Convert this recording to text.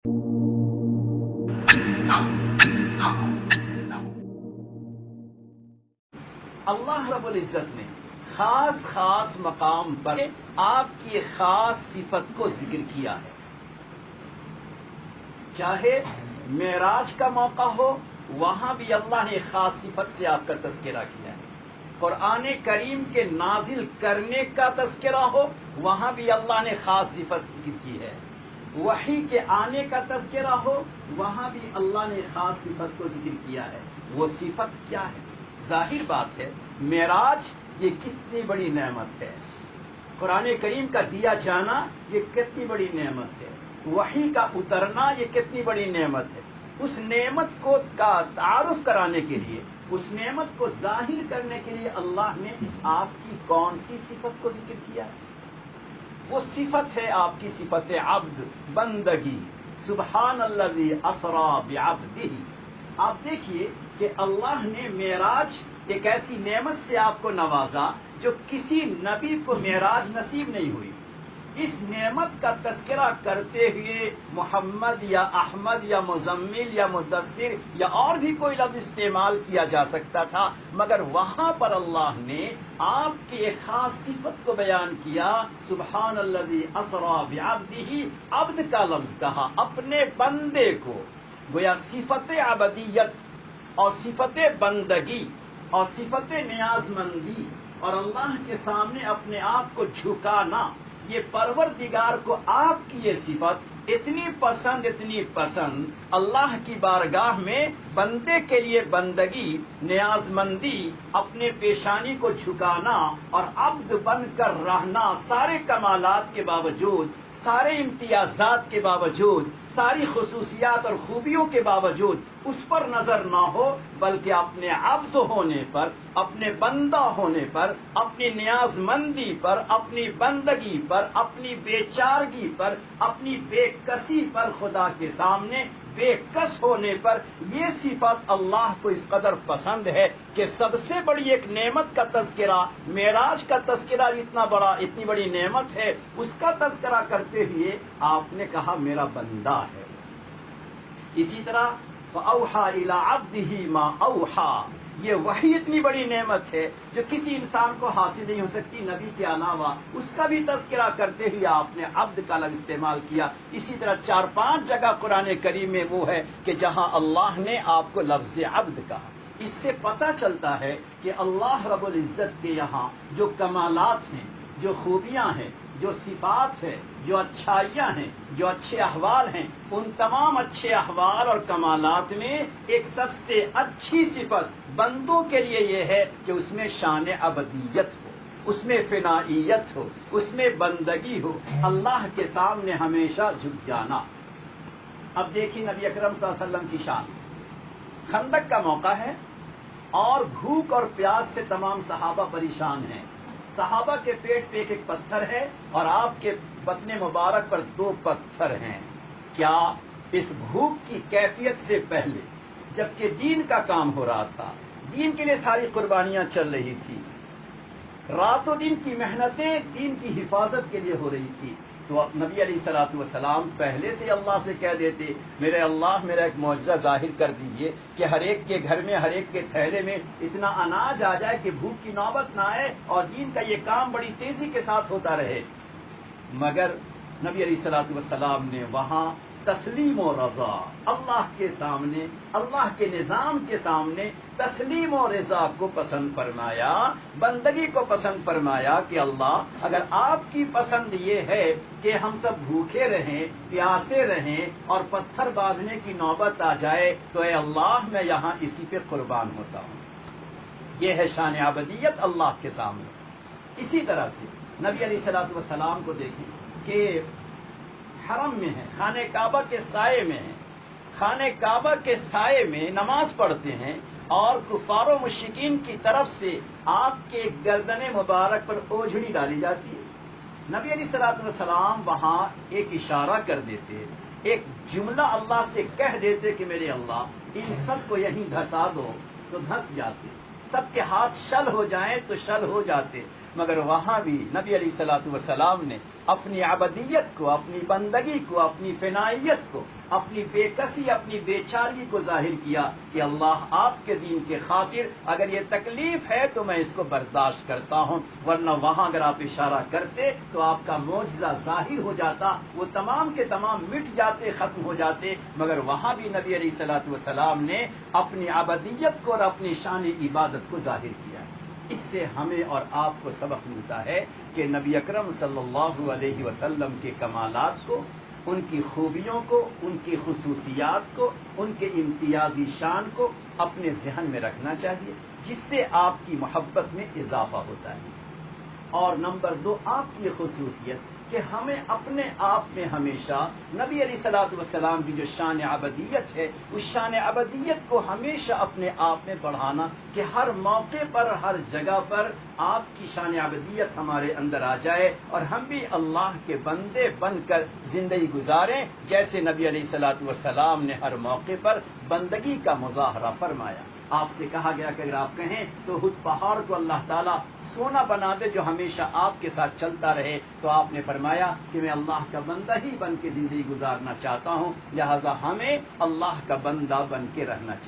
اللہ رب العزت نے خاص خاص مقام پر آپ کی خاص صفت کو ذکر کیا ہے. چاہے معراج کا موقع ہو وہاں بھی اللہ نے خاص صفت سے آپ کا تذکرہ کیا ہے. قرآن کریم کے نازل کرنے کا تذکرہ ہو وہاں بھی اللہ نے خاص صفت ذکر کی ہے. وحی کے آنے کا تذکرہ ہو وہاں بھی اللہ نے خاص صفت کو ذکر کیا ہے. وہ صفت کیا ہے؟ ظاہر بات ہے معراج یہ کتنی بڑی نعمت ہے. قرآن کریم کا دیا جانا یہ کتنی بڑی نعمت ہے. وحی کا اترنا یہ کتنی بڑی نعمت ہے. اس نعمت کو کا تعارف کرانے کے لیے، اس نعمت کو ظاہر کرنے کے لیے اللہ نے آپ کی کون سی صفت کو ذکر کیا ہے؟ وہ صفت ہے آپ کی صفت عبد، بندگی. سبحان الذی اسری بعبدہ. آپ دیکھیے کہ اللہ نے معراج ایک ایسی نعمت سے آپ کو نوازا جو کسی نبی کو معراج نصیب نہیں ہوئی. اس نعمت کا تذکرہ کرتے ہوئے محمد یا احمد یا مزمل یا مدثر یا اور بھی کوئی لفظ استعمال کیا جا سکتا تھا، مگر وہاں پر اللہ نے آپ کی ایک خاص صفت کو بیان کیا. سبحان الذی اسری بعبدہ. عبد کا لفظ کہا اپنے بندے کو. گویا صفت عبدیت اور صفت بندگی اور صفت نیاز مندی اور اللہ کے سامنے اپنے آپ کو جھکانا، یہ پروردگار کو آپ کی یہ صفت اتنی پسند اللہ کی بارگاہ میں بندے کے لیے بندگی، نیاز مندی، اپنے پیشانی کو جھکانا اور عبد بن کر رہنا، سارے کمالات کے باوجود، سارے امتیازات کے باوجود، ساری خصوصیات اور خوبیوں کے باوجود اس پر نظر نہ ہو، بلکہ اپنے عبد ہونے پر، اپنے بندہ ہونے پر، اپنی نیاز مندی پر، اپنی بندگی پر، اپنی بے چارگی پر، اپنی بے کسی پر، خدا کے سامنے بے کس ہونے پر، یہ صفت اللہ کو اس قدر پسند ہے کہ سب سے بڑی ایک نعمت کا تذکرہ، معراج کا تذکرہ اتنی بڑی نعمت ہے، اس کا تذکرہ کرتے ہوئے آپ نے کہا میرا بندہ ہے. اسی طرح فَأَوْحَى إِلَىٰ عَبْدِهِ مَا أَوْحَى. یہ وحی اتنی بڑی نعمت ہے جو کسی انسان کو حاصل نہیں ہو سکتی نبی کے علاوہ، اس کا بھی تذکرہ کرتے ہوئے آپ نے عبد کا لفظ استعمال کیا. اسی طرح 4-5 جگہ قرآن کریم میں وہ ہے کہ جہاں اللہ نے آپ کو لفظ عبد کہا. اس سے پتہ چلتا ہے کہ اللہ رب العزت کے یہاں جو کمالات ہیں، جو خوبیاں ہیں، جو صفات ہے، جو اچھائیاں ہیں، جو اچھے احوال ہیں، ان تمام اچھے احوال اور کمالات میں ایک سب سے اچھی صفت بندوں کے لیے یہ ہے کہ اس میں شان عبدیت ہو، اس میں فنائیت ہو، اس میں بندگی ہو، اللہ کے سامنے ہمیشہ جھک جانا. اب دیکھیں نبی اکرم صلی اللہ علیہ وسلم کی شان. خندق کا موقع ہے اور بھوک اور پیاس سے تمام صحابہ پریشان ہیں. صحابہ کے پیٹ پہ ایک پتھر ہے اور آپ کے بطن مبارک پر 2 پتھر ہیں. کیا اس بھوک کی کیفیت سے پہلے، جبکہ دین کا کام ہو رہا تھا، دین کے لیے ساری قربانیاں چل رہی تھی، رات و دن کی محنتیں دین کی حفاظت کے لیے ہو رہی تھی، تو نبی علیہ الصلوۃ والسلام پہلے سے اللہ سے کہہ دیتے میرے اللہ میرا ایک معجزہ ظاہر کر دیجئے کہ ہر ایک کے گھر میں، ہر ایک کے تھیلے میں اتنا اناج آ جائے کہ بھوک کی نوبت نہ آئے اور دین کا یہ کام بڑی تیزی کے ساتھ ہوتا رہے. مگر نبی علیہ الصلوۃ والسلام نے وہاں تسلیم و رضا، اللہ کے سامنے، اللہ کے نظام کے سامنے تسلیم و رضا کو پسند فرمایا، بندگی کو پسند فرمایا کہ اللہ اگر آپ کی پسند یہ ہے کہ ہم سب بھوکے رہیں، پیاسے رہیں اور پتھر باندھنے کی نوبت آ جائے تو اے اللہ میں یہاں اسی پہ قربان ہوتا ہوں. یہ ہے شان عبدیت اللہ کے سامنے. اسی طرح سے نبی علیہ الصلوۃ والسلام کو دیکھیں کہ حرم میں ہیں، خانہ کعبہ کے سائے میں ہیں، خانہ کعبہ کے سائے میں نماز پڑھتے ہیں اور کفار و مشرکین کی طرف سے آپ کے گردن مبارک پر اوجھڑی ڈالی جاتی ہے. نبی علیہ الصلوۃ والسلام وہاں ایک اشارہ کر دیتے، ایک جملہ اللہ سے کہہ دیتے کہ میرے اللہ ان سب کو یہیں دھسا دو تو دھس جاتے، سب کے ہاتھ شل ہو جائیں تو شل ہو جاتے. مگر وہاں بھی نبی علیہ الصلوۃ والسلام نے اپنی عبدیت کو، اپنی بندگی کو، اپنی فنائیت کو، اپنی بے کسی اپنی بے چارگی کو ظاہر کیا کہ اللہ آپ کے دین کے خاطر اگر یہ تکلیف ہے تو میں اس کو برداشت کرتا ہوں، ورنہ وہاں اگر آپ اشارہ کرتے تو آپ کا معجزہ ظاہر ہو جاتا، وہ تمام کے تمام مٹ جاتے، ختم ہو جاتے۔ مگر وہاں بھی نبی علیہ الصلوۃ والسلام نے اپنی عبدیت کو اور اپنی شان عبادت کو ظاہر کیا۔ اس سے ہمیں اور آپ کو سبق ملتا ہے کہ نبی اکرم صلی اللہ علیہ وسلم کے کمالات کو، ان کی خوبیوں کو، ان کی خصوصیات کو، ان کے امتیازی شان کو اپنے ذہن میں رکھنا چاہیے، جس سے آپ کی محبت میں اضافہ ہوتا ہے۔ اور نمبر 2، آپ کی خصوصیت کہ ہمیں اپنے آپ میں ہمیشہ نبی علیہ الصلوۃ والسلام کی جو شان عبدیت ہے، اس شان عبدیت کو ہمیشہ اپنے آپ میں بڑھانا، کہ ہر موقع پر، ہر جگہ پر آپ کی شان عبدیت ہمارے اندر آ جائے اور ہم بھی اللہ کے بندے بن کر زندگی گزاریں، جیسے نبی علیہ الصلوۃ والسلام نے ہر موقع پر بندگی کا مظاہرہ فرمایا۔ آپ سے کہا گیا کہ اگر آپ کہیں تو احد پہاڑ کو اللہ تعالیٰ سونا بنا دے جو ہمیشہ آپ کے ساتھ چلتا رہے، تو آپ نے فرمایا کہ میں اللہ کا بندہ ہی بن کے زندگی گزارنا چاہتا ہوں، لہذا ہمیں اللہ کا بندہ بن کے رہنا چاہیے۔